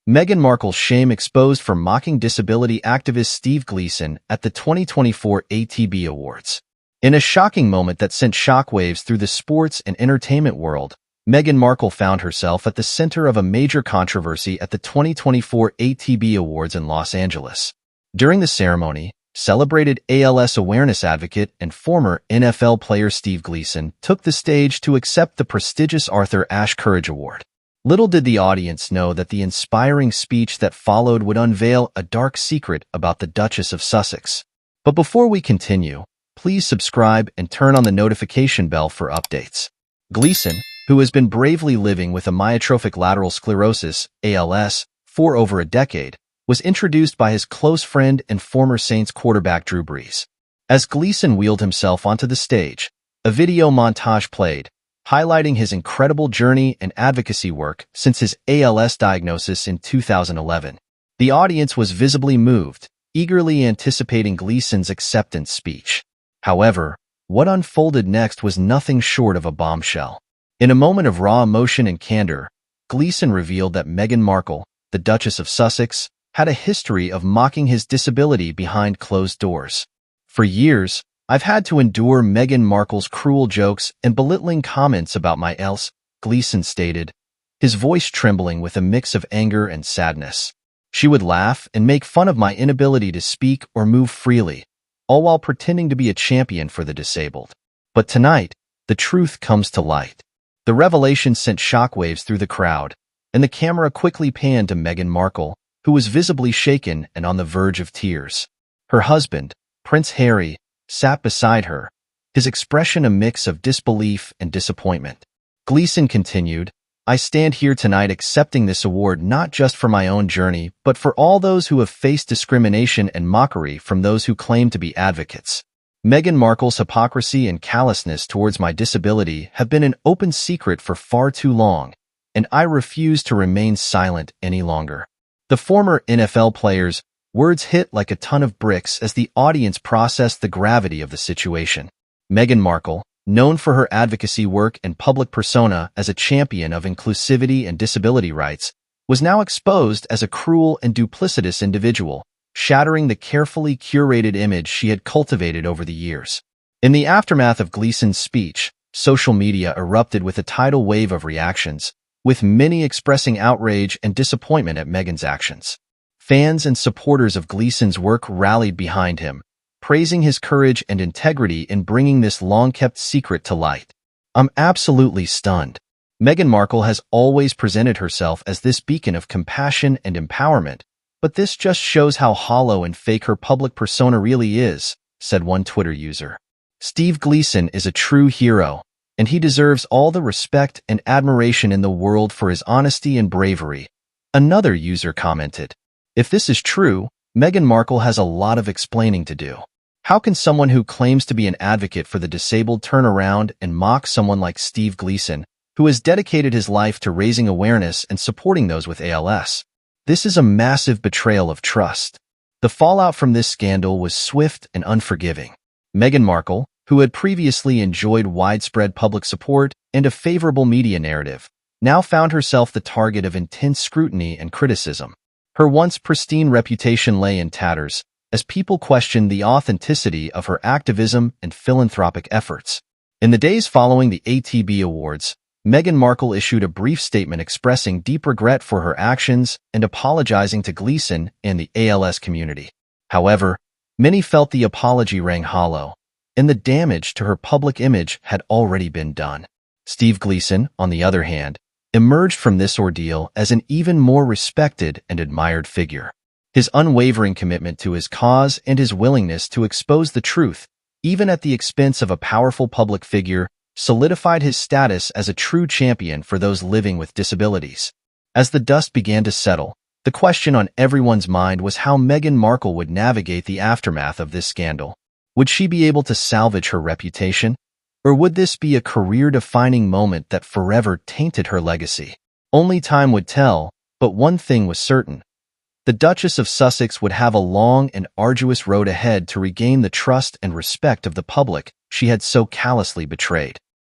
Meghan Markle's shame exposed for mocking disability activist Steve Gleason at the 2024 ATB Awards. In a shocking moment that sent shockwaves through the sports and entertainment world, Meghan Markle found herself at the center of a major controversy at the 2024 ATB Awards in Los Angeles. During the ceremony, celebrated ALS awareness advocate and former NFL player Steve Gleason took the stage to accept the prestigious Arthur Ashe Courage Award. Little did the audience know that the inspiring speech that followed would unveil a dark secret about the Duchess of Sussex. But before we continue, please subscribe and turn on the notification bell for updates. Gleason, who has been bravely living with amyotrophic lateral sclerosis, ALS, for over a decade, was introduced by his close friend and former Saints quarterback Drew Brees. As Gleason wheeled himself onto the stage, a video montage played, highlighting his incredible journey and advocacy work since his ALS diagnosis in 2011. The audience was visibly moved, eagerly anticipating Gleason's acceptance speech. However, what unfolded next was nothing short of a bombshell. In a moment of raw emotion and candor, Gleason revealed that Meghan Markle, the Duchess of Sussex, had a history of mocking his disability behind closed doors. For years, I've had to endure Meghan Markle's cruel jokes and belittling comments about my ALS, Gleason stated, his voice trembling with a mix of anger and sadness. She would laugh and make fun of my inability to speak or move freely, all while pretending to be a champion for the disabled. But tonight, the truth comes to light. The revelation sent shockwaves through the crowd, and the camera quickly panned to Meghan Markle, who was visibly shaken and on the verge of tears. Her husband, Prince Harry, sat beside her, his expression a mix of disbelief and disappointment. Gleason continued, I stand here tonight accepting this award not just for my own journey, but for all those who have faced discrimination and mockery from those who claim to be advocates. Meghan Markle's hypocrisy and callousness towards my disability have been an open secret for far too long, and I refuse to remain silent any longer. The former NFL player's words hit like a ton of bricks as the audience processed the gravity of the situation. Meghan Markle, known for her advocacy work and public persona as a champion of inclusivity and disability rights, was now exposed as a cruel and duplicitous individual, shattering the carefully curated image she had cultivated over the years. In the aftermath of Gleason's speech, social media erupted with a tidal wave of reactions, with many expressing outrage and disappointment at Meghan's actions. Fans and supporters of Gleason's work rallied behind him, praising his courage and integrity in bringing this long-kept secret to light. I'm absolutely stunned. Meghan Markle has always presented herself as this beacon of compassion and empowerment, but this just shows how hollow and fake her public persona really is, said one Twitter user. Steve Gleason is a true hero, and he deserves all the respect and admiration in the world for his honesty and bravery, another user commented. If this is true, Meghan Markle has a lot of explaining to do. How can someone who claims to be an advocate for the disabled turn around and mock someone like Steve Gleason, who has dedicated his life to raising awareness and supporting those with ALS? This is a massive betrayal of trust. The fallout from this scandal was swift and unforgiving. Meghan Markle, who had previously enjoyed widespread public support and a favorable media narrative, now found herself the target of intense scrutiny and criticism. Her once pristine reputation lay in tatters, as people questioned the authenticity of her activism and philanthropic efforts. In the days following the ATB Awards, Meghan Markle issued a brief statement expressing deep regret for her actions and apologizing to Gleason and the ALS community. However, many felt the apology rang hollow, and the damage to her public image had already been done. Steve Gleason, on the other hand, emerged from this ordeal as an even more respected and admired figure. His unwavering commitment to his cause and his willingness to expose the truth, even at the expense of a powerful public figure, solidified his status as a true champion for those living with disabilities. As the dust began to settle, the question on everyone's mind was how Meghan Markle would navigate the aftermath of this scandal. Would she be able to salvage her reputation? Or would this be a career-defining moment that forever tainted her legacy? Only time would tell, but one thing was certain. The Duchess of Sussex would have a long and arduous road ahead to regain the trust and respect of the public she had so callously betrayed.